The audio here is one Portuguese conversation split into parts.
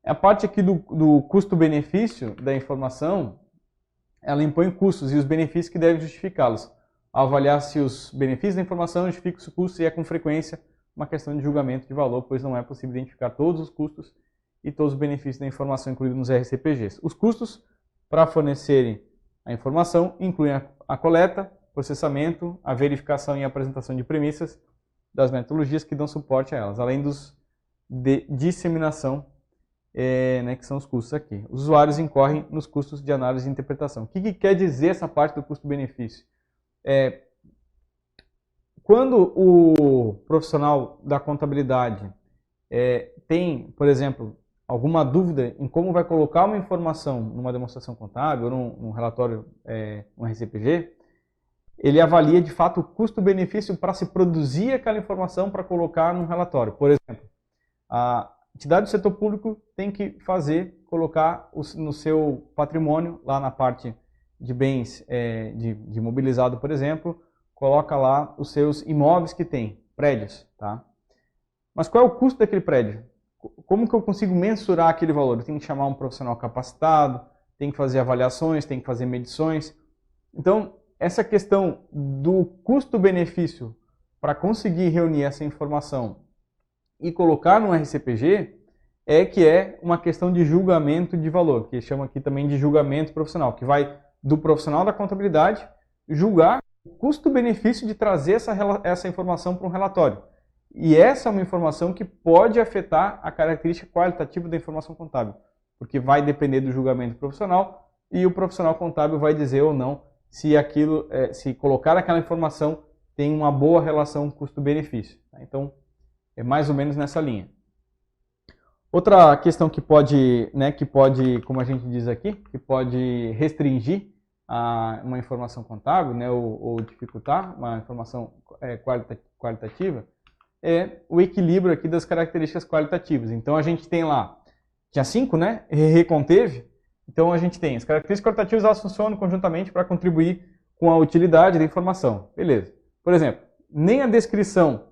A parte aqui do custo-benefício da informação, ela impõe custos e os benefícios que devem justificá-los. Ao avaliar se os benefícios da informação justificam os custos e é com frequência uma questão de julgamento de valor, pois não é possível identificar todos os custos e todos os benefícios da informação incluídos nos RCPGs. Os custos para fornecerem a informação incluem a coleta, processamento, a verificação e a apresentação de premissas das metodologias que dão suporte a elas, além dos de disseminação, que são os custos aqui. Os usuários incorrem nos custos de análise e interpretação. O que quer dizer essa parte do custo-benefício? Quando o profissional da contabilidade tem, por exemplo, alguma dúvida em como vai colocar uma informação numa demonstração contábil ou num relatório, um RCPG, ele avalia de fato o custo-benefício para se produzir aquela informação para colocar num relatório. Por exemplo, a entidade do setor público tem que colocar no seu patrimônio, lá na parte de bens de imobilizado, por exemplo, coloca lá os seus imóveis que tem, prédios. Tá? Mas qual é o custo daquele prédio? Como que eu consigo mensurar aquele valor? Eu tenho que chamar um profissional capacitado, tenho que fazer avaliações, tenho que fazer medições. Então, essa questão do custo-benefício para conseguir reunir essa informação e colocar no RCPG que é uma questão de julgamento de valor, que chama aqui também de julgamento profissional, que vai do profissional da contabilidade julgar o custo-benefício de trazer essa informação para um relatório. E essa é uma informação que pode afetar a característica qualitativa da informação contábil, porque vai depender do julgamento profissional e o profissional contábil vai dizer ou não se colocar aquela informação tem uma boa relação custo-benefício. Então, é mais ou menos nessa linha. Outra questão que pode, como a gente diz aqui, que pode restringir uma informação contábil, ou dificultar uma informação qualitativa, é o equilíbrio aqui das características qualitativas. Então a gente tem lá, tinha 5, né? Conteve. Então a gente tem as características qualitativas, elas funcionam conjuntamente para contribuir com a utilidade da informação. Beleza. Por exemplo, nem a descrição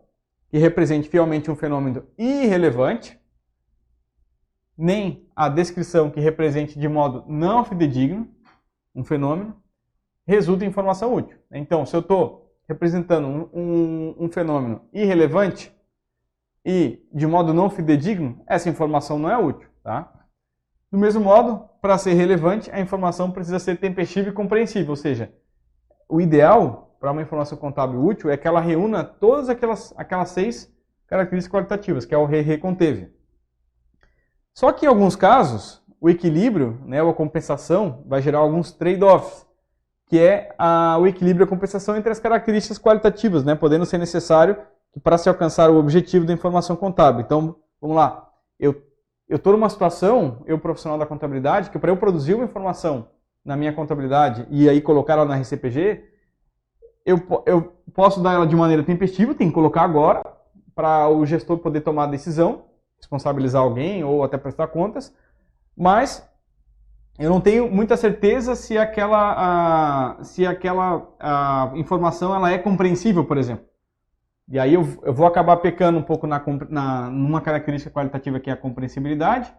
que represente fielmente um fenômeno irrelevante, nem a descrição que represente de modo não fidedigno um fenômeno, resulta em informação útil. Então, se eu estou representando um fenômeno irrelevante e de modo não fidedigno, essa informação não é útil. Tá? Do mesmo modo, para ser relevante, a informação precisa ser tempestiva e compreensível, ou seja, o ideal para uma informação contábil útil é que ela reúna todas aquelas 6 características qualitativas, que é o conteve. Só que em alguns casos, o equilíbrio, ou a compensação, vai gerar alguns trade-offs, que é o equilíbrio e a compensação entre as características qualitativas, podendo ser necessário para se alcançar o objetivo da informação contábil. Então, vamos lá, eu estou numa situação, eu profissional da contabilidade, que para eu produzir uma informação na minha contabilidade e aí colocar ela na RCPG, eu posso dar ela de maneira tempestiva, tem que colocar agora, para o gestor poder tomar a decisão, responsabilizar alguém ou até prestar contas, mas eu não tenho muita certeza se aquela informação ela é compreensível, por exemplo. E aí eu vou acabar pecando um pouco numa característica qualitativa que é a compreensibilidade,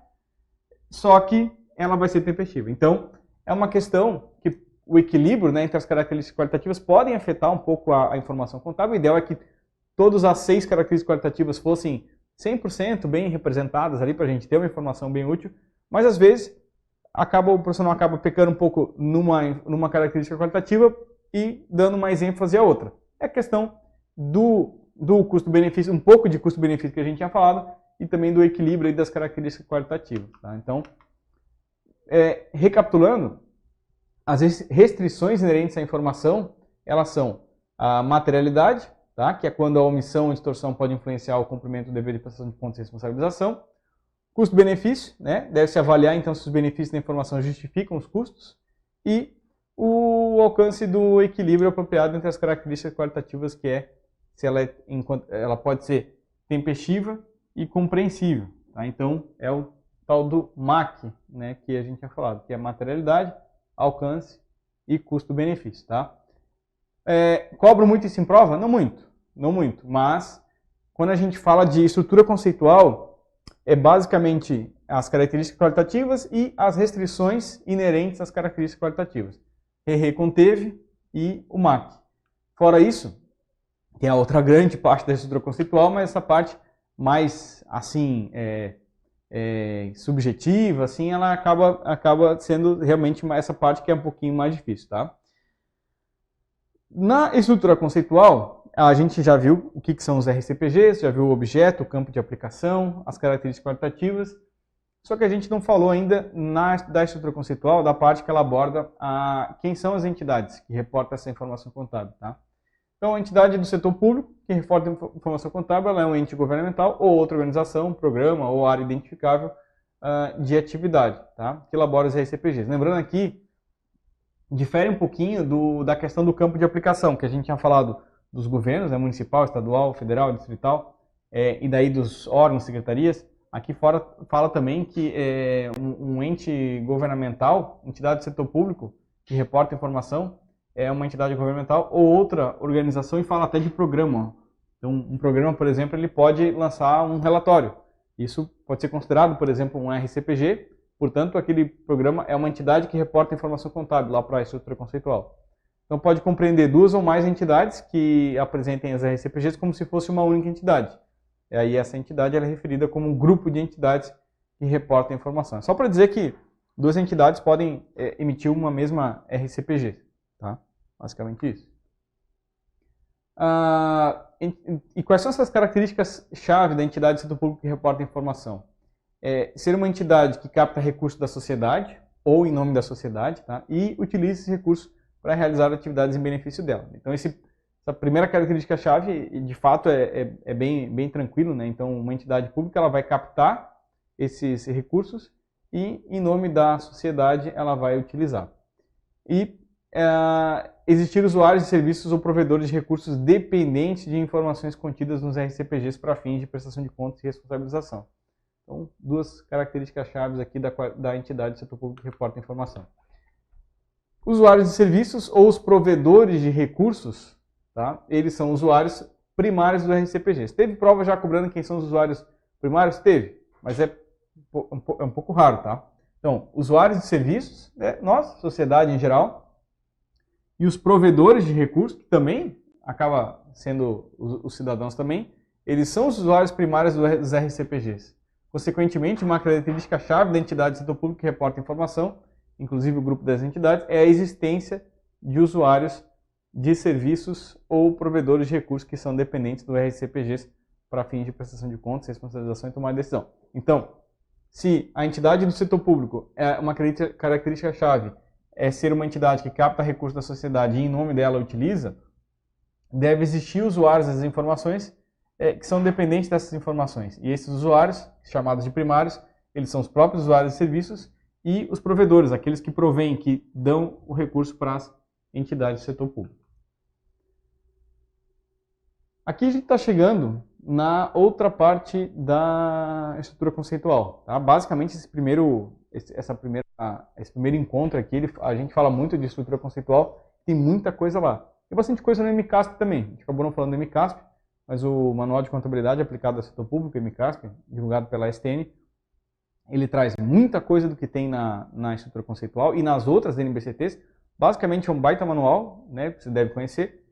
só que ela vai ser tempestiva. Então, é uma questão que o equilíbrio entre as características qualitativas podem afetar um pouco a informação contábil. O ideal é que todas as 6 características qualitativas fossem 100% bem representadas ali para a gente ter uma informação bem útil, mas às vezes o profissional acaba pecando um pouco numa característica qualitativa e dando mais ênfase à outra. É a questão do custo-benefício, um pouco de custo-benefício que a gente tinha falado, e também do equilíbrio aí das características qualitativas. Tá? Então, recapitulando, as restrições inerentes à informação, elas são a materialidade, tá? Que é quando a omissão ou distorção pode influenciar o cumprimento do dever de prestação de contas e responsabilização. Custo-benefício, deve-se avaliar então se os benefícios da informação justificam os custos. E o alcance do equilíbrio apropriado entre as características qualitativas, que é se ela pode ser tempestiva e compreensível. Tá? Então, é o tal do MAC, que a gente tinha falado, que é materialidade, alcance e custo-benefício. Tá? Cobro muito isso em prova? Não muito, mas quando a gente fala de estrutura conceitual, é basicamente as características qualitativas e as restrições inerentes às características qualitativas. RE conteve e o MAC. Fora isso, tem a outra grande parte da estrutura conceitual, mas essa parte mais assim subjetiva, assim, ela acaba sendo realmente essa parte que é um pouquinho mais difícil, tá? Na estrutura conceitual, a gente já viu o que são os RCPGs, já viu o objeto, o campo de aplicação, as características qualitativas. Só que a gente não falou ainda da estrutura conceitual, da parte que ela aborda quem são as entidades que reportam essa informação contábil, tá? Então, a entidade do setor público que reporta informação contábil, ela é um ente governamental ou outra organização, programa ou área identificável de atividade, tá? Que elabora os RCPGs. Lembrando aqui, difere um pouquinho da questão do campo de aplicação, que a gente tinha falado dos governos, né, municipal, estadual, federal, distrital, e daí dos órgãos, secretarias. Aqui fora fala também que um ente governamental, entidade do setor público, que reporta informação, é uma entidade governamental ou outra organização, e fala até de programa. Então, um programa, por exemplo, ele pode lançar um relatório. Isso pode ser considerado, por exemplo, um RCPG, portanto, aquele programa é uma entidade que reporta informação contábil lá para a estrutura conceitual. Então, pode compreender duas ou mais entidades que apresentem as RCPGs como se fosse uma única entidade. E aí essa entidade ela é referida como um grupo de entidades que reportam informação. Só para dizer que duas entidades podem emitir uma mesma RCPG, tá? Basicamente isso. E quais são essas características-chave da entidade do setor público que reporta informação? Ser uma entidade que capta recursos da sociedade, ou em nome da sociedade, tá? E utiliza esses recursos para realizar atividades em benefício dela. Então, essa primeira característica-chave, de fato, é bem tranquilo, né? Então, uma entidade pública ela vai captar esses recursos e, em nome da sociedade, ela vai utilizar. E existir usuários de serviços ou provedores de recursos dependentes de informações contidas nos RCPGs para fins de prestação de contas e responsabilização. Então, duas características chaves aqui da entidade do setor público que reporta informação. Usuários de serviços ou os provedores de recursos, tá? Eles são usuários primários do RCPG. Teve prova já cobrando quem são os usuários primários? Teve, mas é um pouco raro, tá? Então, usuários de serviços, nós, sociedade em geral, e os provedores de recursos, que também acaba sendo os cidadãos também, eles são os usuários primários dos RCPGs. Consequentemente, uma característica-chave da entidade do setor público que reporta informação, inclusive o grupo das entidades, é a existência de usuários de serviços ou provedores de recursos que são dependentes do RCPGs para fins de prestação de contas, responsabilização e tomada de decisão. Então, se a entidade do setor público é uma característica-chave, é ser uma entidade que capta recursos da sociedade e em nome dela utiliza, deve existir usuários das informações que são dependentes dessas informações. E esses usuários, chamados de primários, eles são os próprios usuários de serviços e os provedores, aqueles que provêm, que dão o recurso para as entidades do setor público. Aqui a gente está chegando na outra parte da estrutura conceitual. Tá? Basicamente, esse primeiro encontro aqui, a gente fala muito de estrutura conceitual, tem muita coisa lá. Tem bastante coisa no MCASP também. A gente acabou não falando do MCASP, mas o Manual de Contabilidade Aplicada ao Setor Público, MCASP, divulgado pela STN, ele traz muita coisa do que tem na estrutura conceitual e nas outras NBCTs. Basicamente é um baita manual, né, que você deve conhecer,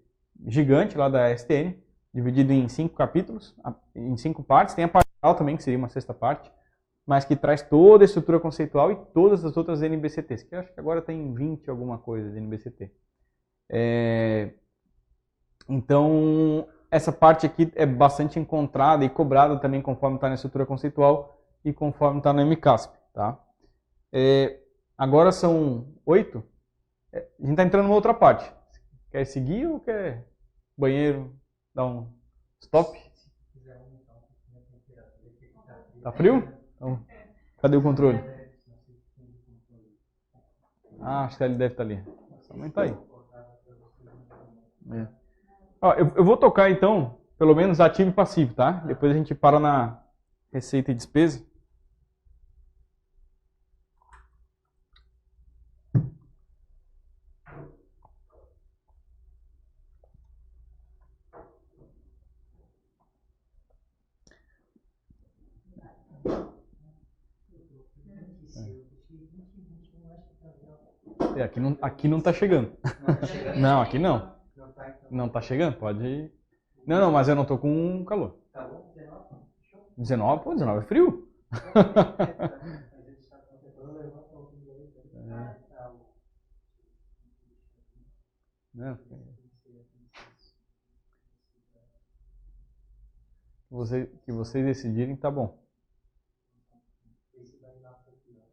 gigante lá da STN, dividido em 5 capítulos, em 5 partes. Tem a parte final também, que seria uma sexta parte, mas que traz toda a estrutura conceitual e todas as outras NBCTs, que eu acho que agora tem 20 alguma coisa de NBCT. Então, essa parte aqui é bastante encontrada e cobrada também conforme está na estrutura conceitual e conforme está no MCASP. Tá? Agora são 8. A gente está entrando numa outra parte. Quer seguir ou quer banheiro, dar um stop? Tá frio? Então, cadê o controle? Acho que ele deve estar ali. Também está aí. Ó, eu vou tocar então, pelo menos ativo e passivo, tá? Depois a gente para na receita e despesa. Aqui não tá chegando. Não tá chegando? Não, aqui não. Não tá, então. Não tá chegando, pode ir. Não, mas eu não tô com calor. Tá bom? 19? Show. 19? Pô, 19 é frio. A gente tá tentando levar para o fim do ano. Não. Que vocês decidirem, tá bom. Esse vai lá para aqui, ó.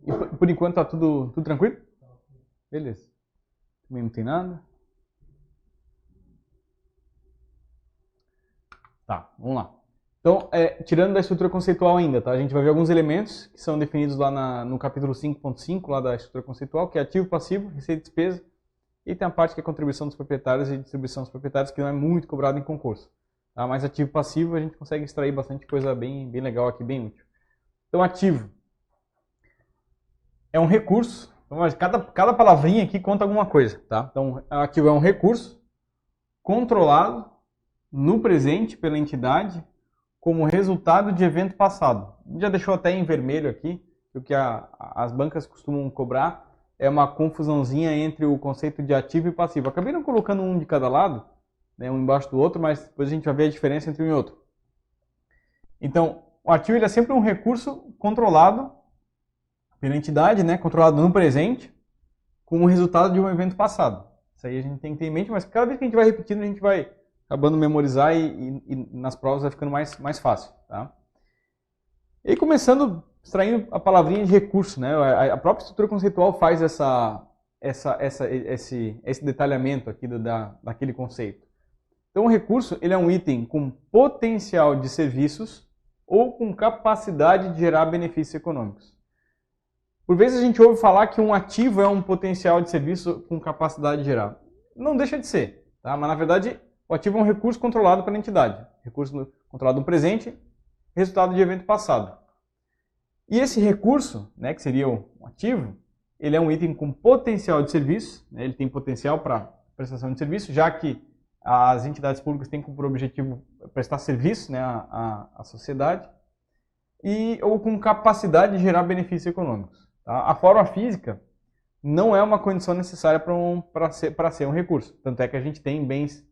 E por enquanto tá tudo tranquilo? Beleza. Também não tem nada. Tá, vamos lá. Então, tirando da estrutura conceitual ainda, tá? A gente vai ver alguns elementos que são definidos lá no capítulo 5.5, lá da estrutura conceitual, que é ativo, passivo, receita e despesa. E tem a parte que é contribuição dos proprietários e distribuição dos proprietários, que não é muito cobrado em concurso. Tá? Mas ativo e passivo a gente consegue extrair bastante coisa bem legal aqui, bem útil. Então, ativo é um recurso. Então, cada palavrinha aqui conta alguma coisa. Tá? Então, ativo é um recurso controlado no presente pela entidade como resultado de evento passado. Já deixou até em vermelho aqui, o que as bancas costumam cobrar é uma confusãozinha entre o conceito de ativo e passivo. Acabei não colocando um de cada lado, né, um embaixo do outro, mas depois a gente vai ver a diferença entre um e outro. Então, o ativo ele é sempre um recurso controlado pela entidade, né, controlado no presente, como resultado de um evento passado. Isso aí a gente tem que ter em mente, mas cada vez que a gente vai repetindo, a gente vai acabando memorizar e nas provas vai ficando mais fácil. Tá? E aí, começando, extraindo a palavrinha de recurso, né? A própria estrutura conceitual faz esse detalhamento aqui daquele conceito. Então, o recurso ele é um item com potencial de serviços ou com capacidade de gerar benefícios econômicos. Por vezes a gente ouve falar que um ativo é um potencial de serviço com capacidade de gerar. Não deixa de ser, tá? Mas na verdade o ativo é um recurso controlado pela entidade. Recurso controlado no presente, resultado de evento passado. E esse recurso, né, que seria um ativo, ele é um item com potencial de serviço, né, ele tem potencial para prestação de serviço, já que as entidades públicas têm por objetivo prestar serviço, né, à sociedade, ou com capacidade de gerar benefícios econômicos. Tá? A forma física não é uma condição necessária para ser um recurso. Tanto é que a gente tem bens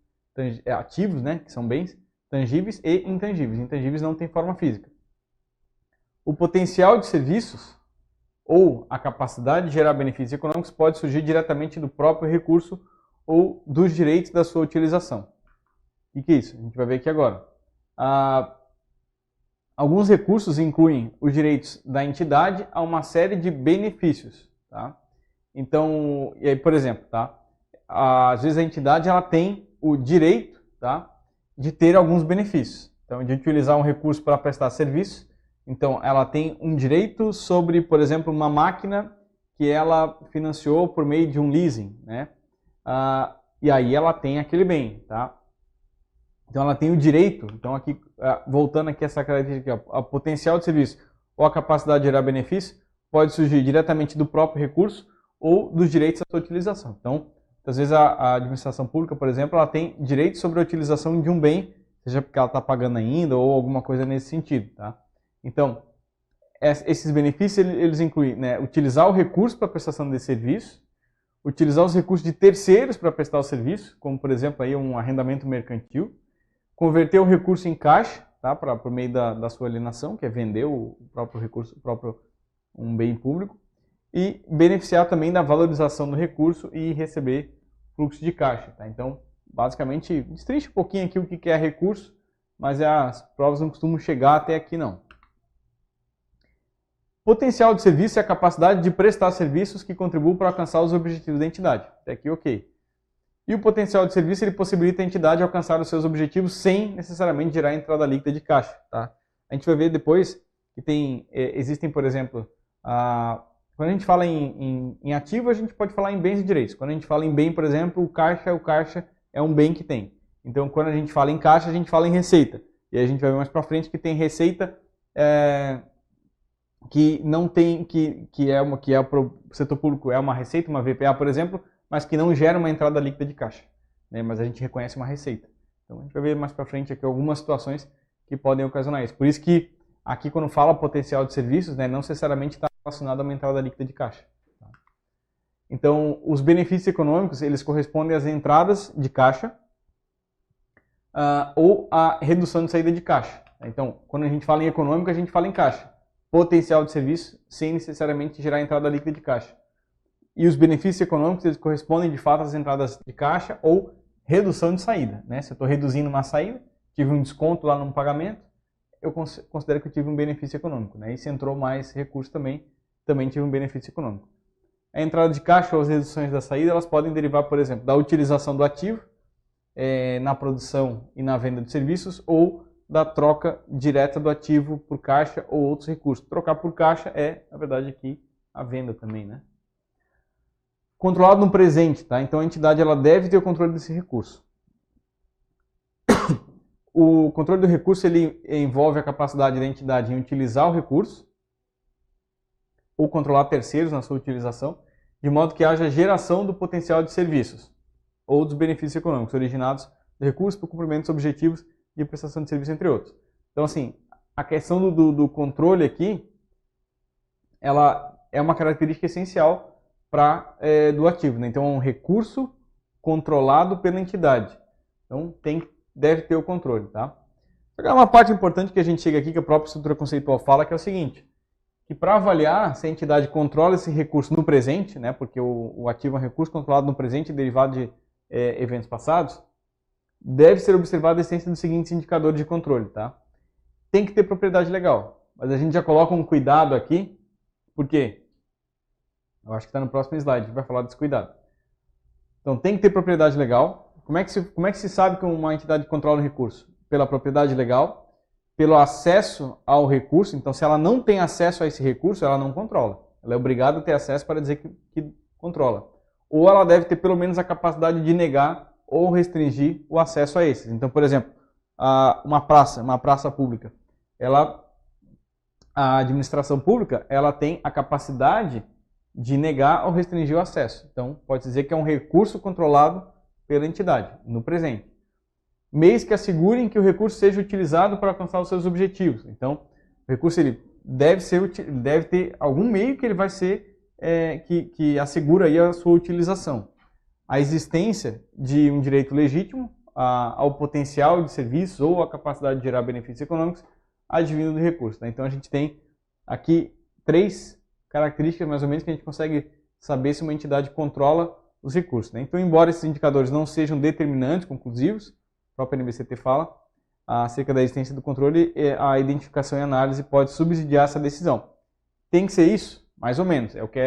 ativos, né, que são bens tangíveis e intangíveis. Intangíveis não tem forma física. O potencial de serviços ou a capacidade de gerar benefícios econômicos pode surgir diretamente do próprio recurso ou dos direitos da sua utilização. O que é isso? A gente vai ver aqui agora. Alguns recursos incluem os direitos da entidade a uma série de benefícios. Tá? Então, e aí, por exemplo, tá? Às vezes a entidade ela tem o direito, tá, de ter alguns benefícios. Então, de utilizar um recurso para prestar serviço. Então, ela tem um direito sobre, por exemplo, uma máquina que ela financiou por meio de um leasing, né? E aí ela tem aquele bem, tá? Então, ela tem o direito. Então, aqui, voltando aqui essa característica, a potencial de serviço ou a capacidade de gerar benefício pode surgir diretamente do próprio recurso ou dos direitos à sua utilização. Então, às vezes a administração pública, por exemplo, ela tem direito sobre a utilização de um bem, seja porque ela está pagando ainda ou alguma coisa nesse sentido, tá? Então, esses benefícios eles incluem, né, utilizar o recurso para a prestação de serviço, utilizar os recursos de terceiros para prestar o serviço, como por exemplo aí um arrendamento mercantil, converter o recurso em caixa, tá, por meio da sua alienação, que é vender o próprio recurso, um bem público, e beneficiar também da valorização do recurso e receber fluxo de caixa. Tá? Então, basicamente, destrincha um pouquinho aqui o que é recurso, mas as provas não costumam chegar até aqui não. Potencial de serviço é a capacidade de prestar serviços que contribuem para alcançar os objetivos da entidade. Até aqui, ok. E o potencial de serviço ele possibilita a entidade alcançar os seus objetivos sem necessariamente gerar entrada líquida de caixa. Tá? A gente vai ver depois que existem, por exemplo, quando a gente fala em ativo, a gente pode falar em bens e direitos. Quando a gente fala em bem, por exemplo, o caixa é um bem que tem. Então, quando a gente fala em caixa, a gente fala em receita. E a gente vai ver mais para frente que tem receita que não tem, que é para o setor público, é uma receita, uma VPA, por exemplo, mas que não gera uma entrada líquida de caixa, né? Mas a gente reconhece uma receita. Então a gente vai ver mais para frente aqui algumas situações que podem ocasionar isso. Por isso que aqui quando fala potencial de serviços, né, não necessariamente está relacionado a uma entrada líquida de caixa. Tá? Então os benefícios econômicos eles correspondem às entradas de caixa ou à redução de saída de caixa. Então quando a gente fala em econômico a gente fala em caixa. Potencial de serviço sem necessariamente gerar entrada líquida de caixa. E os benefícios econômicos eles correspondem de fato às entradas de caixa ou redução de saída. Né? Se eu estou reduzindo uma saída, tive um desconto lá no pagamento, eu considero que eu tive um benefício econômico. Né? E se entrou mais recurso também tive um benefício econômico. A entrada de caixa ou as reduções da saída elas podem derivar, por exemplo, da utilização do ativo na produção e na venda de serviços ou da troca direta do ativo por caixa ou outros recursos. Trocar por caixa é, na verdade, aqui a venda também, né? Controlado no presente, tá? Então a entidade ela deve ter o controle desse recurso. O controle do recurso ele envolve a capacidade da entidade em utilizar o recurso ou controlar terceiros na sua utilização, de modo que haja geração do potencial de serviços ou dos benefícios econômicos originados do recurso para o cumprimento dos objetivos de prestação de serviço, entre outros. Então, assim, a questão do controle aqui, ela é uma característica essencial do ativo. Né? Então, é um recurso controlado pela entidade. Então, deve ter o controle. Tá? Uma parte importante que a gente chega aqui, que a própria estrutura conceitual fala, que é o seguinte, que para avaliar se a entidade controla esse recurso no presente, né, porque o ativo é um recurso controlado no presente derivado de eventos passados, deve ser observada a existência dos seguintes indicadores de controle. Tá? Tem que ter propriedade legal, mas a gente já coloca um cuidado aqui, por quê? Eu acho que está no próximo slide, a gente vai falar desse cuidado. Então tem que ter propriedade legal. Como é que se sabe que uma entidade controla o recurso? Pela propriedade legal, pelo acesso ao recurso. Então se ela não tem acesso a esse recurso, ela não controla. Ela é obrigada a ter acesso para dizer que controla. Ou ela deve ter pelo menos a capacidade de negar ou restringir o acesso a esses. Então, por exemplo, uma praça pública, a administração pública, ela tem a capacidade de negar ou restringir o acesso. Então, pode dizer que é um recurso controlado pela entidade, no presente. Meios que assegurem que o recurso seja utilizado para alcançar os seus objetivos. Então, o recurso ele deve ter algum meio que ele vai ser, que assegura aí a sua utilização. A existência de um direito legítimo ao potencial de serviços ou a capacidade de gerar benefícios econômicos advindo do recurso. Né? Então a gente tem aqui 3 características mais ou menos que a gente consegue saber se uma entidade controla os recursos. Né? Então, embora esses indicadores não sejam determinantes, conclusivos, a própria NBCT fala acerca da existência do controle, a identificação e análise pode subsidiar essa decisão. Tem que ser isso? Mais ou menos. É o que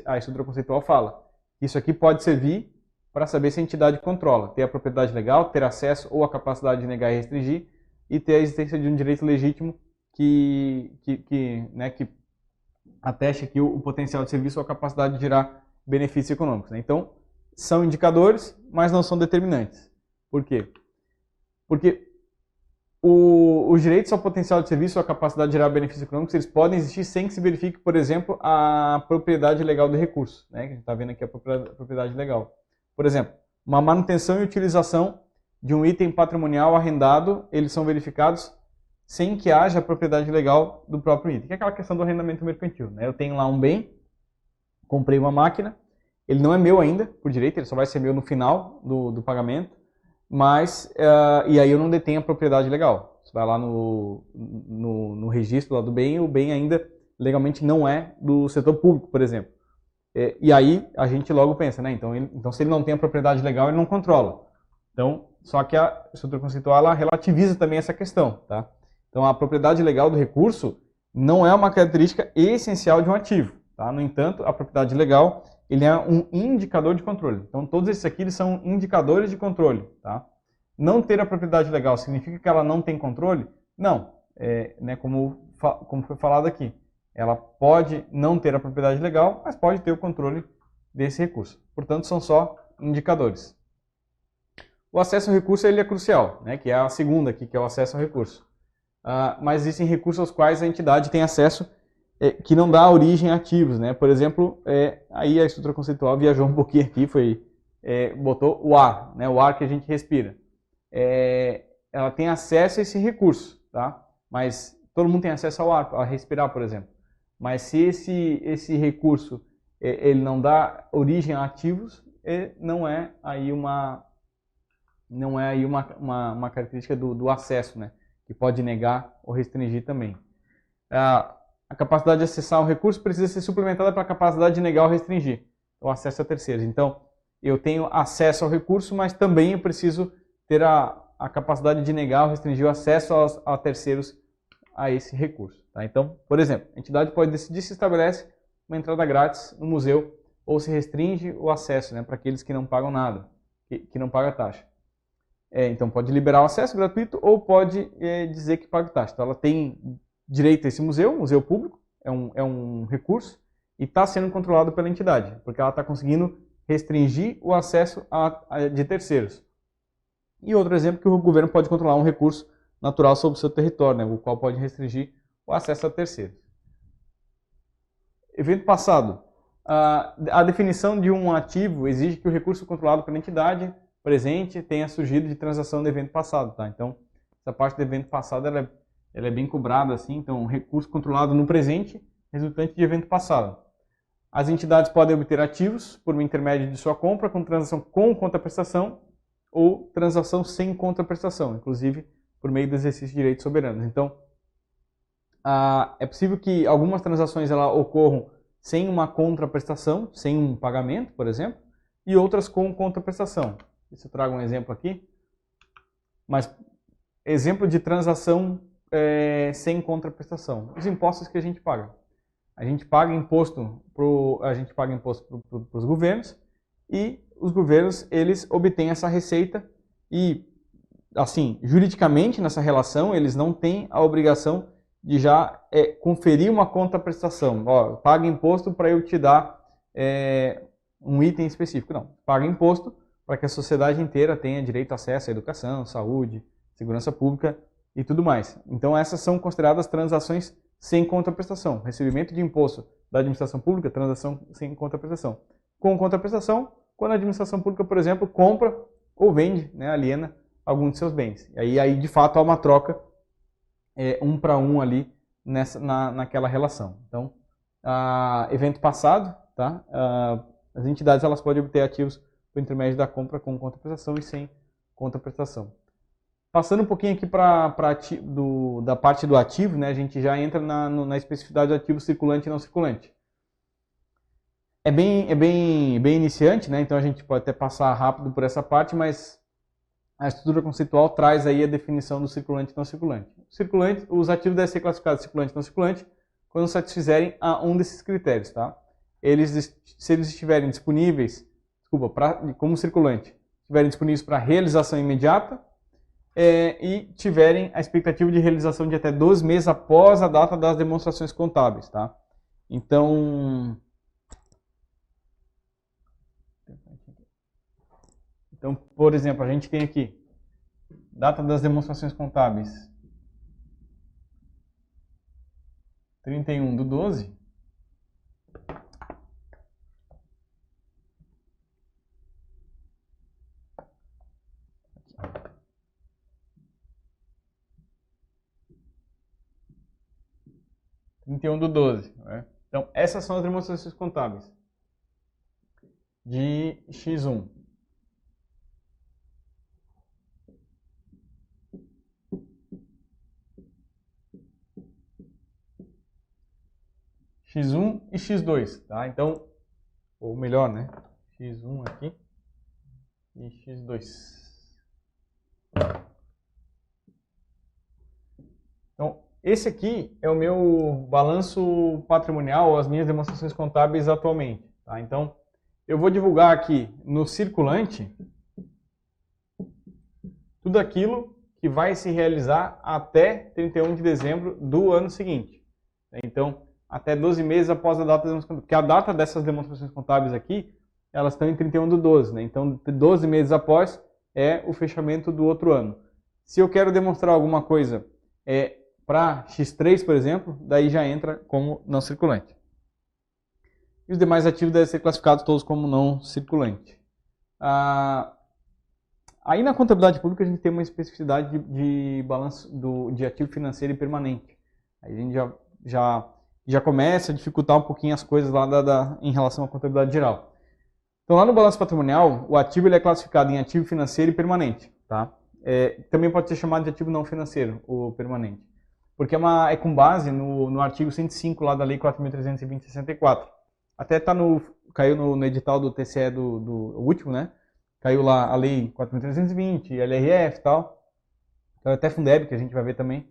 a estrutura conceitual fala. Isso aqui pode servir para saber se a entidade controla, ter a propriedade legal, ter acesso ou a capacidade de negar e restringir e ter a existência de um direito legítimo que ateste aqui o potencial de serviço ou a capacidade de gerar benefícios econômicos. Né? Então, são indicadores, mas não são determinantes. Por quê? Porque os direitos ao potencial de serviço ou a capacidade de gerar benefícios econômicos, eles podem existir sem que se verifique, por exemplo, a propriedade legal do recurso. Né? Que a gente está vendo aqui a propriedade legal. Por exemplo, uma manutenção e utilização de um item patrimonial arrendado, eles são verificados sem que haja a propriedade legal do próprio item. Que é aquela questão do arrendamento mercantil. Né? Eu tenho lá um bem, comprei uma máquina, ele não é meu ainda, por direito, ele só vai ser meu no final do pagamento, mas, e aí eu não detenho a propriedade legal. Você vai lá no registro lá do bem, o bem ainda legalmente não é do setor público, por exemplo. E aí a gente logo pensa, né? Então se ele não tem a propriedade legal, ele não controla. Então, só que a estrutura conceitual ela relativiza também essa questão, tá? Então a propriedade legal do recurso não é uma característica essencial de um ativo, tá? No entanto, a propriedade legal ele é um indicador de controle. Então todos esses aqui eles são indicadores de controle, tá? Não ter a propriedade legal significa que ela não tem controle? Não, né, como foi falado aqui. Ela pode não ter a propriedade legal, mas pode ter o controle desse recurso. Portanto, são só indicadores. O acesso ao recurso ele é crucial, né, que é a segunda aqui, que é o acesso ao recurso. Mas existem recursos aos quais a entidade tem acesso que não dá origem a ativos, né? Por exemplo, aí a estrutura conceitual viajou um pouquinho aqui, botou o ar, né? O ar que a gente respira. Ela tem acesso a esse recurso, tá? Mas todo mundo tem acesso ao ar, a respirar, por exemplo. Mas se esse recurso ele não dá origem a ativos, não é aí uma característica do acesso, né? Que pode negar ou restringir também. A capacidade de acessar um recurso precisa ser suplementada pela capacidade de negar ou restringir o acesso a terceiros. Então, eu tenho acesso ao recurso, mas também eu preciso ter a capacidade de negar ou restringir o acesso a terceiros a esse recurso. Tá? Então, por exemplo, a entidade pode decidir se estabelece uma entrada grátis no museu ou se restringe o acesso, né, para aqueles que não pagam nada, que não pagam taxa. Então, pode liberar o acesso gratuito ou pode dizer que paga taxa. Então, ela tem direito a esse museu público, é um recurso e está sendo controlado pela entidade, porque ela está conseguindo restringir o acesso de terceiros. E outro exemplo que o governo pode controlar um recurso natural sobre o seu território, né, o qual pode restringir o acesso a terceiros. Evento passado. A definição de um ativo exige que o recurso controlado pela entidade presente tenha surgido de transação do evento passado. Tá? Então, essa parte do evento passado ela é bem cobrada, assim, então, recurso controlado no presente resultante de evento passado. As entidades podem obter ativos por intermédio de sua compra com transação com contraprestação ou transação sem contraprestação, inclusive por meio do exercício de direitos soberanos. Então, é possível que algumas transações ocorram sem uma contraprestação, sem um pagamento, por exemplo, e outras com contraprestação. Se eu trago um exemplo aqui, mas exemplo de transação sem contraprestação. Os impostos que a gente paga. A gente paga imposto para os governos e os governos eles obtêm essa receita e, assim, juridicamente nessa relação eles não têm a obrigação de já conferir uma contraprestação. Ó, paga imposto para eu te dar um item específico. Não, paga imposto para que a sociedade inteira tenha direito a acesso à educação, saúde, segurança pública e tudo mais. Então essas são consideradas transações sem contraprestação. Recebimento de imposto da administração pública, transação sem contraprestação. Com contraprestação, quando a administração pública, por exemplo, compra ou vende, né, aliena algum de seus bens. E aí de fato há uma troca um para um ali naquela relação. Então, evento passado, tá? As entidades elas podem obter ativos por intermédio da compra com contraprestação e sem contraprestação. Passando um pouquinho aqui da parte do ativo, né, a gente já entra na especificidade do ativo circulante e não circulante. É bem iniciante, né, então a gente pode até passar rápido por essa parte, mas a estrutura conceitual traz aí a definição do circulante e não circulante. Os ativos devem ser classificados circulante e não circulante quando satisfizerem a um desses critérios. Tá? Se eles estiverem disponíveis, como circulante, estiverem disponíveis para realização imediata, e tiverem a expectativa de realização de até 12 meses após a data das demonstrações contábeis. Tá? Então, por exemplo, a gente tem aqui data das demonstrações contábeis 31/12. Né? Então, essas são as demonstrações contábeis de X1. X1 e X2, tá? Então, ou melhor, né? X1 aqui e X2. Então, esse aqui é o meu balanço patrimonial, as minhas demonstrações contábeis atualmente, tá? Então, eu vou divulgar aqui no circulante tudo aquilo que vai se realizar até 31 de dezembro do ano seguinte. Então, até 12 meses após a data das demonstrações contábeis. Porque a data dessas demonstrações contábeis aqui, elas estão em 31/12, né? Então, 12 meses após é o fechamento do outro ano. Se eu quero demonstrar alguma coisa para X3, por exemplo, daí já entra como não circulante. E os demais ativos devem ser classificados todos como não circulante. Aí na contabilidade pública a gente tem uma especificidade de balanço de ativo financeiro e permanente. Aí a gente já começa a dificultar um pouquinho as coisas lá em relação à contabilidade geral. Então lá no balanço patrimonial, o ativo ele é classificado em ativo financeiro e permanente. Tá? Também pode ser chamado de ativo não financeiro, o permanente. Porque é com base no artigo 105 lá da Lei 4.320/64. Até caiu no edital do TCE do último, né? Caiu lá a Lei 4.320, LRF e tal. Então, até Fundeb, que a gente vai ver também.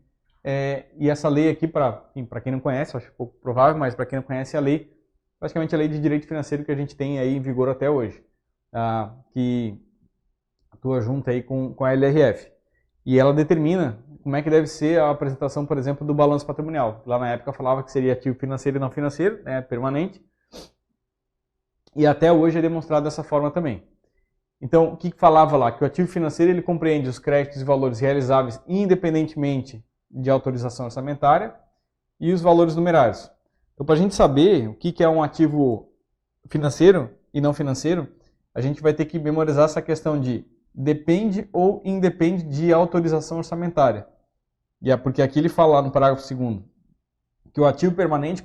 E essa lei aqui, para quem não conhece, acho pouco provável, mas para quem não conhece a lei, basicamente a lei de direito financeiro que a gente tem aí em vigor até hoje, que atua junto aí com a LRF. E ela determina como é que deve ser a apresentação, por exemplo, do balanço patrimonial. Lá na época falava que seria ativo financeiro e não financeiro, né, permanente. E até hoje é demonstrado dessa forma também. Então, o que falava lá? Que o ativo financeiro ele compreende os créditos e valores realizáveis independentemente de autorização orçamentária e os valores numerários. Então, para a gente saber o que é um ativo financeiro e não financeiro, a gente vai ter que memorizar essa questão de depende ou independe de autorização orçamentária. E é porque aqui ele fala lá no parágrafo 2º que o ativo permanente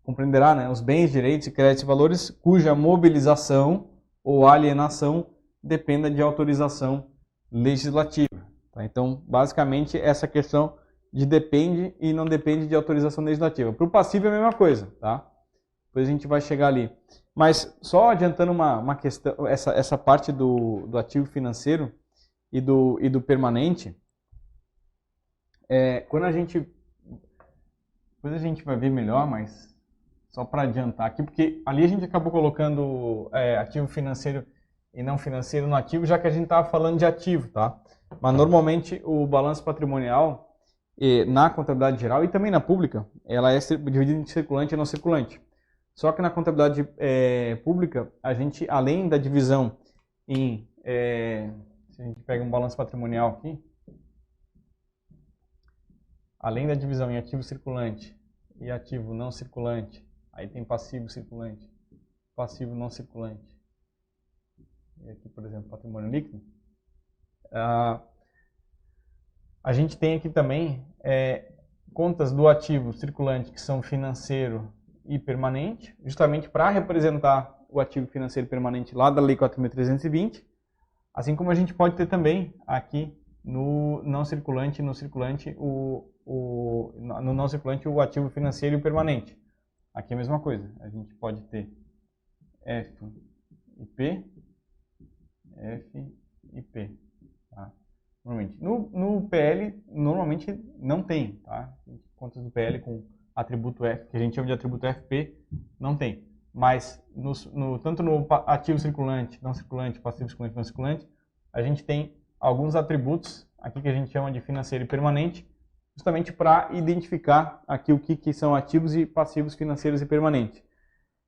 compreenderá, né, os bens, direitos e créditos e valores cuja mobilização ou alienação dependa de autorização legislativa. Tá? Então, basicamente, essa questão de depende e não depende de autorização legislativa. Para o passivo é a mesma coisa, tá? Depois a gente vai chegar ali. Mas só adiantando uma questão, essa parte do ativo financeiro e do permanente, quando depois a gente vai ver melhor, mas só para adiantar aqui, porque ali a gente acabou colocando ativo financeiro e não financeiro no ativo, já que a gente estava falando de ativo, tá? Mas normalmente o balanço patrimonial, na contabilidade geral e também na pública, ela é dividida em circulante e não circulante. Só que na contabilidade pública, a gente, além da divisão em... se a gente pega um balanço patrimonial aqui, além da divisão em ativo circulante e ativo não circulante, aí tem passivo circulante, passivo não circulante. E aqui, por exemplo, patrimônio líquido. A gente tem aqui também contas do ativo circulante que são financeiro e permanente, justamente para representar o ativo financeiro permanente lá da Lei 4.320, assim como a gente pode ter também aqui no não circulante, no circulante no não circulante o ativo financeiro e o permanente. Aqui é a mesma coisa, a gente pode ter F e P, F e P. Tá? Normalmente. No PL, normalmente não tem, tá? Contas do PL com atributo F, que a gente chama de atributo FP, não tem. Mas tanto no ativo circulante, não circulante, passivo circulante, não circulante, a gente tem alguns atributos aqui que a gente chama de financeiro e permanente, justamente para identificar aqui o que são ativos e passivos financeiros e permanentes.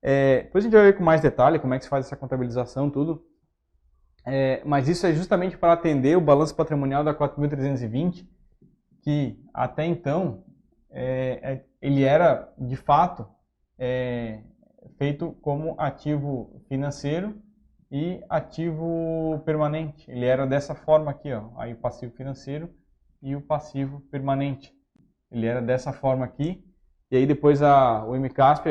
Depois a gente vai ver com mais detalhe como é que se faz essa contabilização, tudo. Mas isso é justamente para atender o balanço patrimonial da 4.320, que até então ele era, de fato, feito como ativo financeiro e ativo permanente. Ele era dessa forma aqui, ó, aí o passivo financeiro e o passivo permanente. Ele era dessa forma aqui, e aí depois o MCASP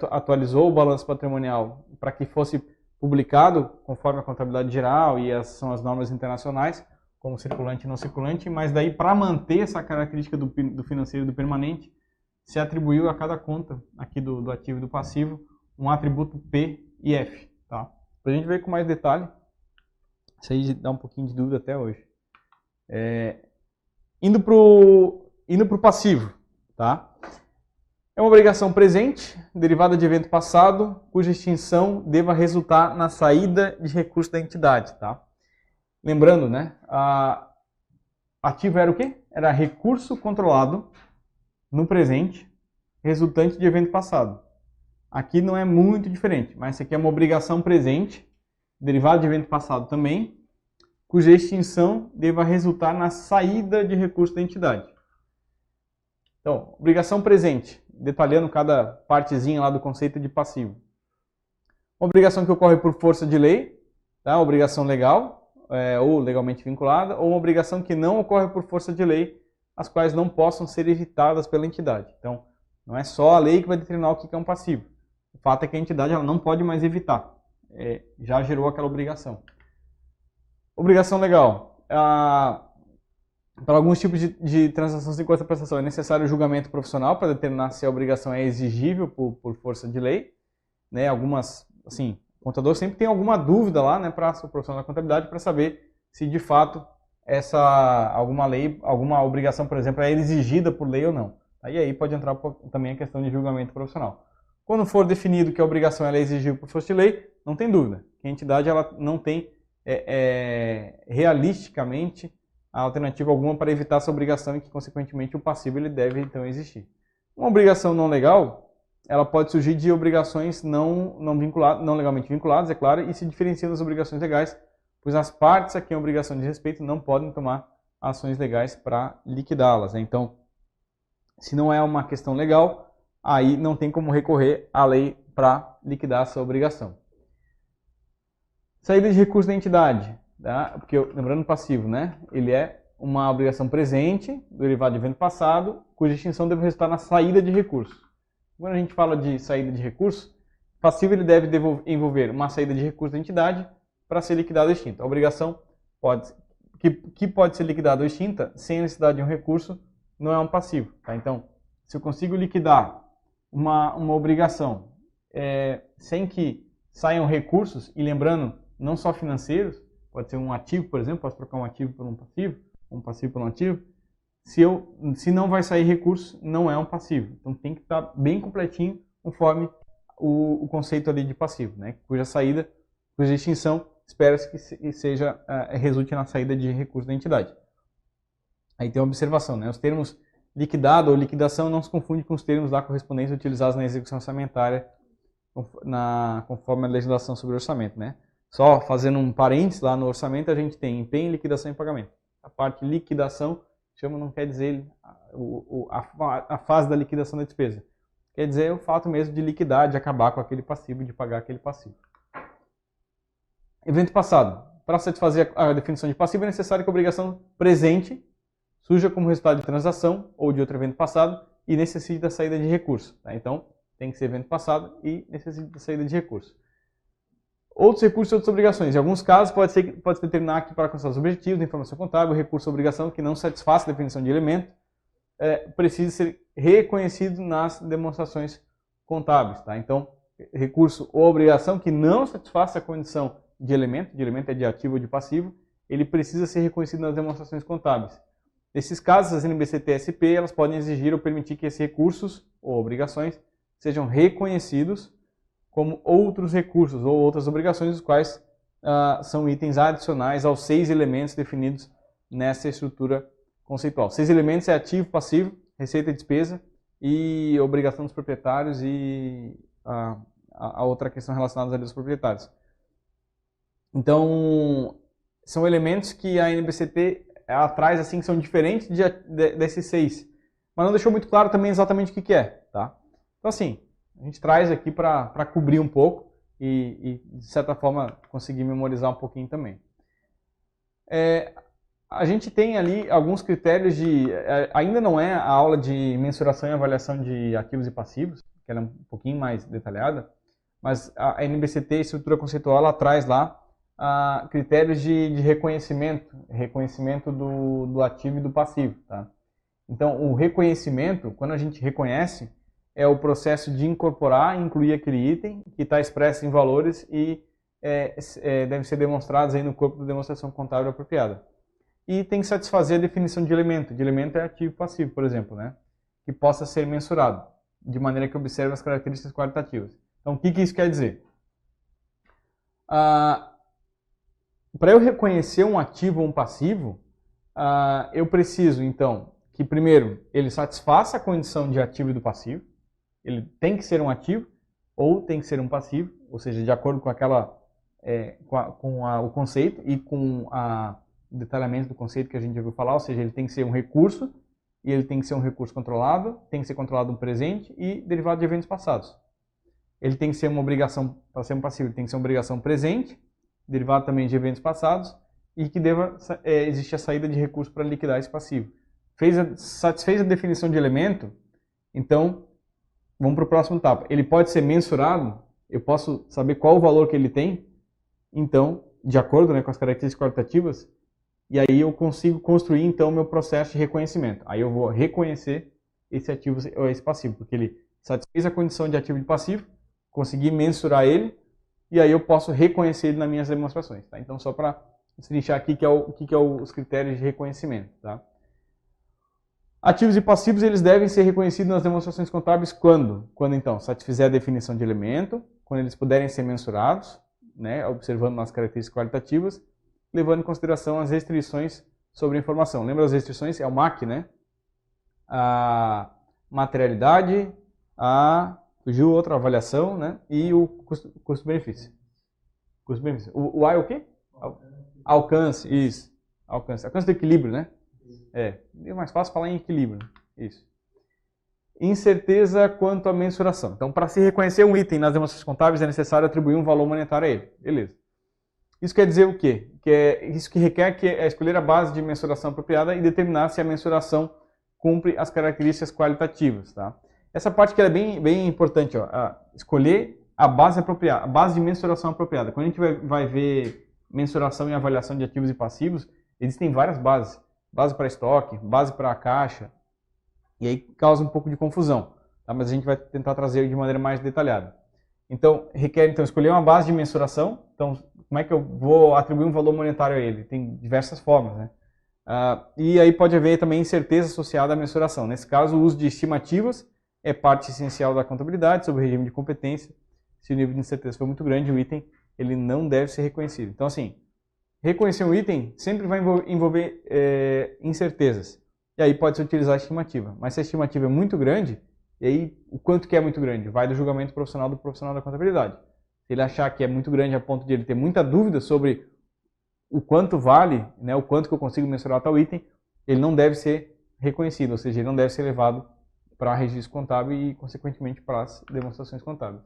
atualizou o balanço patrimonial para que fosse publicado conforme a contabilidade geral e são as normas internacionais, como circulante e não circulante, mas daí para manter essa característica do financeiro e do permanente, se atribuiu a cada conta aqui do ativo e do passivo um atributo P e F. Tá? Para a gente ver com mais detalhe, isso aí dá um pouquinho de dúvida até hoje. Indo para o passivo, tá? É uma obrigação presente, derivada de evento passado, cuja extinção deva resultar na saída de recurso da entidade, tá? Lembrando, né? Ativo era o quê? Era recurso controlado no presente, resultante de evento passado. Aqui não é muito diferente, mas isso aqui é uma obrigação presente, derivada de evento passado também, cuja extinção deva resultar na saída de recurso da entidade. Então, obrigação presente, detalhando cada partezinha lá do conceito de passivo. Uma obrigação que ocorre por força de lei, tá? Obrigação legal, ou legalmente vinculada, ou uma obrigação que não ocorre por força de lei, as quais não possam ser evitadas pela entidade. Então, não é só a lei que vai determinar o que é um passivo. O fato é que a entidade ela não pode mais evitar. Já gerou aquela obrigação. Obrigação legal. Para alguns tipos de transação sem custo de prestação é necessário o julgamento profissional para determinar se a obrigação é exigível por força de lei. Né? Algumas, assim, o contador sempre tem alguma dúvida lá, né, para o profissional da contabilidade para saber se de fato alguma lei, alguma obrigação, por exemplo, é exigida por lei ou não. Aí pode entrar também a questão de julgamento profissional. Quando for definido que a obrigação é exigível por força de lei, não tem dúvida que a entidade ela não tem realisticamente a alternativa alguma para evitar essa obrigação e que, consequentemente, o passivo ele deve, então, existir. Uma obrigação não legal, ela pode surgir de obrigações não legalmente vinculadas, é claro, e se diferenciam das obrigações legais, pois as partes a quem a obrigação diz respeito não podem tomar ações legais para liquidá-las. Né? Então, se não é uma questão legal, aí não tem como recorrer à lei para liquidar essa obrigação. Saída de recurso da entidade, tá? Porque, lembrando, passivo, né? Ele é uma obrigação presente, derivada de evento passado, cuja extinção deve resultar na saída de recurso. Quando a gente fala de saída de recurso, passivo ele deve envolver uma saída de recurso da entidade para ser liquidada ou extinta. A obrigação que pode ser liquidada ou extinta sem a necessidade de um recurso não é um passivo. Tá? Então, se eu consigo liquidar uma obrigação sem que saiam recursos, e lembrando, não só financeiros, pode ser um ativo, por exemplo, posso trocar um ativo por um passivo por um ativo. Se não vai sair recurso, não é um passivo. Então tem que estar bem completinho conforme o conceito ali de passivo, né? Cuja extinção espera-se que resulte na saída de recurso da entidade. Aí tem uma observação, né? Os termos liquidado ou liquidação não se confundem com os termos lá correspondentes utilizados na execução orçamentária conforme a legislação sobre orçamento, né? Só fazendo um parênteses, lá no orçamento a gente tem empenho, liquidação e pagamento. A parte liquidação não quer dizer a fase da liquidação da despesa. Quer dizer o fato mesmo de liquidar, de acabar com aquele passivo, de pagar aquele passivo. Evento passado. Para satisfazer a definição de passivo é necessário que a obrigação presente surja como resultado de transação ou de outro evento passado e necessite da saída de recurso. Tá? Então, tem que ser evento passado e necessite da saída de recurso. Outros recursos e outras obrigações. Em alguns casos, pode-se determinar que para alcançar os objetivos da informação contábil, o recurso ou obrigação que não satisfaça a definição de elemento precisa ser reconhecido nas demonstrações contábeis. Tá? Então, recurso ou obrigação que não satisfaça a condição de elemento é de ativo ou de passivo, ele precisa ser reconhecido nas demonstrações contábeis. Nesses casos, as NBCT e SP elas podem exigir ou permitir que esses recursos ou obrigações sejam reconhecidos como outros recursos ou outras obrigações, os quais são itens adicionais aos 6 elementos definidos nessa estrutura conceitual. 6 elementos é ativo, passivo, receita e despesa, e obrigação dos proprietários e a outra questão relacionada aos proprietários. Então, são elementos que a NBCT ela traz assim, que são diferentes desses 6. Mas não deixou muito claro também exatamente o que é. Tá? Então, assim, a gente traz aqui para cobrir um pouco e, de certa forma, conseguir memorizar um pouquinho também. A gente tem ali alguns critérios ainda não é a aula de mensuração e avaliação de ativos e passivos, que ela é um pouquinho mais detalhada, mas a NBCT, estrutura conceitual, ela traz lá critérios de reconhecimento do ativo e do passivo. Tá? Então, o reconhecimento, quando a gente reconhece, é o processo de incorporar e incluir aquele item que está expresso em valores e deve ser demonstrados aí no corpo da demonstração contábil apropriada. E tem que satisfazer a definição de elemento. De elemento é ativo e passivo, por exemplo, né? Que possa ser mensurado, de maneira que observe as características qualitativas. Então, o que isso quer dizer? Para eu reconhecer um ativo ou um passivo, eu preciso, então, que primeiro ele satisfaça a condição de ativo e do passivo. Ele tem que ser um ativo ou tem que ser um passivo, ou seja, de acordo com o conceito e com o detalhamento do conceito que a gente já ouviu falar, ou seja, ele tem que ser um recurso e ele tem que ser um recurso controlado, tem que ser controlado no presente e derivado de eventos passados. Ele tem que ser uma obrigação, para ser um passivo, ele tem que ser uma obrigação presente, derivado também de eventos passados, e que deva existir a saída de recurso para liquidar esse passivo. Satisfez a definição de elemento, então vamos para o próximo etapa. Ele pode ser mensurado, eu posso saber qual o valor que ele tem, então, de acordo, né, com as características qualitativas, e aí eu consigo construir então o meu processo de reconhecimento. Aí eu vou reconhecer esse ativo ou esse passivo, porque ele satisfez a condição de ativo e de passivo, consegui mensurar ele, e aí eu posso reconhecer ele nas minhas demonstrações. Tá? Então, só para destrinchar aqui o que é os critérios de reconhecimento. Tá? Ativos e passivos, eles devem ser reconhecidos nas demonstrações contábeis quando? Quando, então, satisfizer a definição de elemento, quando eles puderem ser mensurados, né, observando as características qualitativas, levando em consideração as restrições sobre a informação. Lembra as restrições? É o MAC, né? A materialidade, fugiu outra avaliação, né? E o custo-benefício. Custo-benefício. O A é o quê? Alcance, isso. Alcance do equilíbrio, né? É mais fácil falar em equilíbrio. Isso. Incerteza quanto à mensuração. Então, para se reconhecer um item nas demonstrações contábeis, é necessário atribuir um valor monetário a ele. Beleza. Isso quer dizer o quê? Isso que requer que é escolher a base de mensuração apropriada e determinar se a mensuração cumpre as características qualitativas. Tá? Essa parte que é bem importante. Ó, escolher a base apropriada, a base de mensuração apropriada. Quando a gente vai ver mensuração e avaliação de ativos e passivos, existem várias bases. Base para estoque, base para caixa, e aí causa um pouco de confusão, tá? Mas a gente vai tentar trazer de maneira mais detalhada. Então, requer então escolher uma base de mensuração. Então, como é que eu vou atribuir um valor monetário a ele? Tem diversas formas, né? E aí pode haver também incerteza associada à mensuração. Nesse caso, o uso de estimativas é parte essencial da contabilidade sobre o regime de competência. Se o nível de incerteza for muito grande, o item ele não deve ser reconhecido. Então, assim, reconhecer um item sempre vai envolver incertezas. E aí pode-se utilizar a estimativa. Mas se a estimativa é muito grande, e aí o quanto que é muito grande? Vai do julgamento profissional do profissional da contabilidade. Se ele achar que é muito grande a ponto de ele ter muita dúvida sobre o quanto vale, né, o quanto que eu consigo mensurar tal item, ele não deve ser reconhecido, ou seja, ele não deve ser levado para registro contábil e, consequentemente, para as demonstrações contábeis.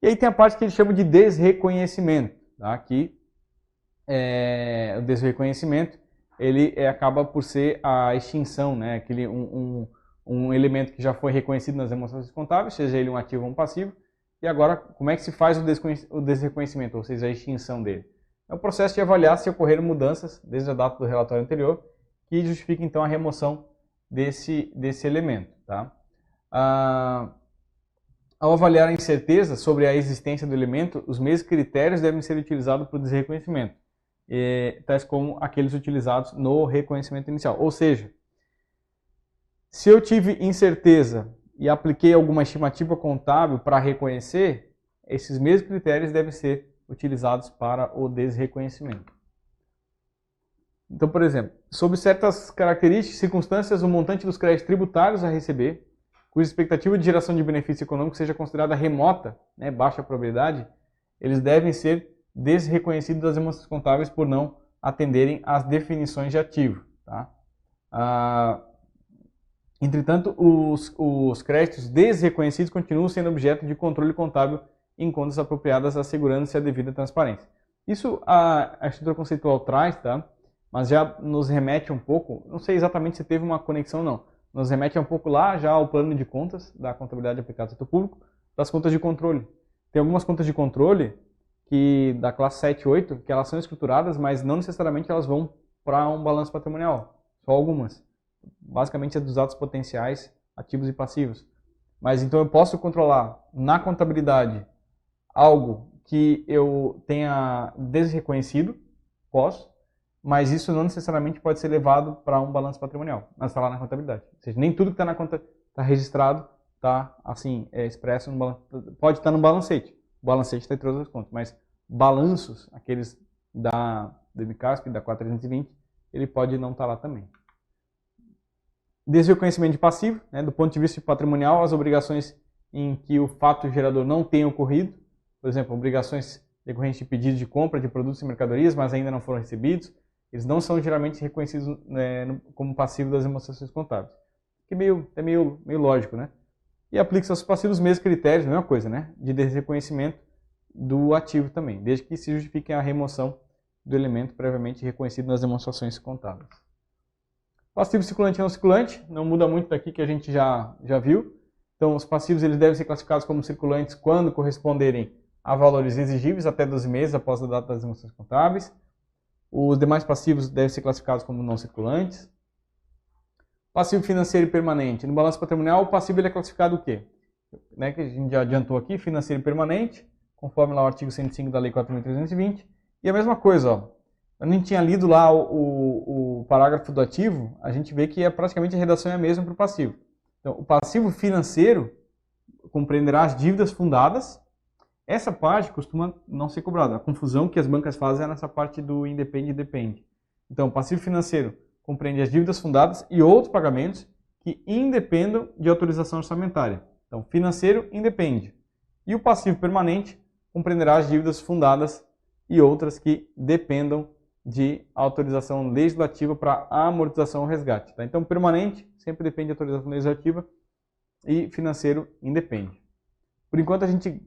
E aí tem a parte que ele chama de desreconhecimento, tá? Que o desreconhecimento ele acaba por ser a extinção, né? Aquele um elemento que já foi reconhecido nas demonstrações contábeis, seja ele um ativo ou um passivo, e agora como é que se faz o desreconhecimento, ou seja, a extinção dele? É o processo de avaliar se ocorreram mudanças desde a data do relatório anterior que justifica então a remoção desse elemento. Tá? Ao avaliar a incerteza sobre a existência do elemento, os mesmos critérios devem ser utilizados para o desreconhecimento, tais como aqueles utilizados no reconhecimento inicial. Ou seja, se eu tive incerteza e apliquei alguma estimativa contábil para reconhecer, esses mesmos critérios devem ser utilizados para o desreconhecimento. Então, por exemplo, sob certas características e circunstâncias, o montante dos créditos tributários a receber, cuja expectativa de geração de benefício econômico seja considerada remota, né, baixa probabilidade, eles devem ser desreconhecidos das demonstrações contábeis por não atenderem às definições de ativo. Tá? Entretanto, os créditos desreconhecidos continuam sendo objeto de controle contábil em contas apropriadas, assegurando-se a devida transparência. Isso a estrutura conceitual traz, tá? Mas já nos remete um pouco, não sei exatamente se teve uma conexão ou não, nos remete um pouco lá já ao plano de contas da contabilidade aplicada ao setor público, das contas de controle. Tem algumas contas de controle que da classe 7 e 8, que elas são escrituradas, mas não necessariamente elas vão para um balanço patrimonial, só algumas. Basicamente é dos atos potenciais, ativos e passivos. Mas então eu posso controlar na contabilidade algo que eu tenha desreconhecido, posso, mas isso não necessariamente pode ser levado para um balanço patrimonial, mas está lá na contabilidade. Ou seja, nem tudo que está na conta está registrado, está assim, expresso no balanço. Pode estar no balancete. O balancete está em todas as contas, mas balanços, aqueles da MCASP, da 4320, ele pode não estar lá também. Desreconhecimento de passivo, né, do ponto de vista patrimonial, as obrigações em que o fato gerador não tenha ocorrido, por exemplo, obrigações decorrentes de pedido de compra de produtos e mercadorias, mas ainda não foram recebidos, eles não são geralmente reconhecidos como passivo das demonstrações contábeis. que é meio lógico, né? E aplica-se aos passivos os mesmos critérios, mesma coisa, né? De reconhecimento do ativo também, desde que se justifique a remoção do elemento previamente reconhecido nas demonstrações contábeis. Passivo circulante e não circulante, não muda muito daqui que a gente já viu. Então, os passivos eles devem ser classificados como circulantes quando corresponderem a valores exigíveis até 12 meses após a data das demonstrações contábeis. Os demais passivos devem ser classificados como não circulantes. Passivo financeiro e permanente. No balanço patrimonial, o passivo ele é classificado o quê? Né, que a gente já adiantou aqui, financeiro e permanente, conforme lá o artigo 105 da Lei 4.320. E a mesma coisa, ó. Eu nem tinha lido lá o parágrafo do ativo, a gente vê que praticamente a redação é a mesma para o passivo. Então, o passivo financeiro compreenderá as dívidas fundadas. Essa parte costuma não ser cobrada. A confusão que as bancas fazem é nessa parte do independe e depende. Então, o passivo financeiro compreende as dívidas fundadas e outros pagamentos que independam de autorização orçamentária. Então, financeiro independe. E o passivo permanente compreenderá as dívidas fundadas e outras que dependam de autorização legislativa para amortização ou resgate. Tá? Então, permanente sempre depende de autorização legislativa e financeiro independe. Por enquanto, a gente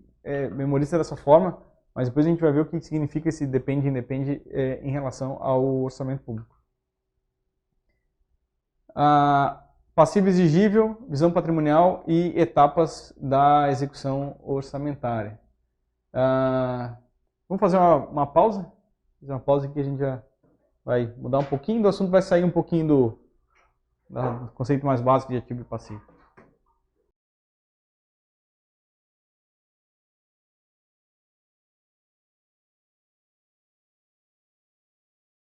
memoriza dessa forma, mas depois a gente vai ver o que significa esse depende e independe em relação ao orçamento público. Passivo exigível, visão patrimonial e etapas da execução orçamentária. Vamos fazer uma pausa? Fazer uma pausa aqui, a gente já vai mudar um pouquinho do assunto, vai sair um pouquinho do conceito mais básico de ativo e passivo.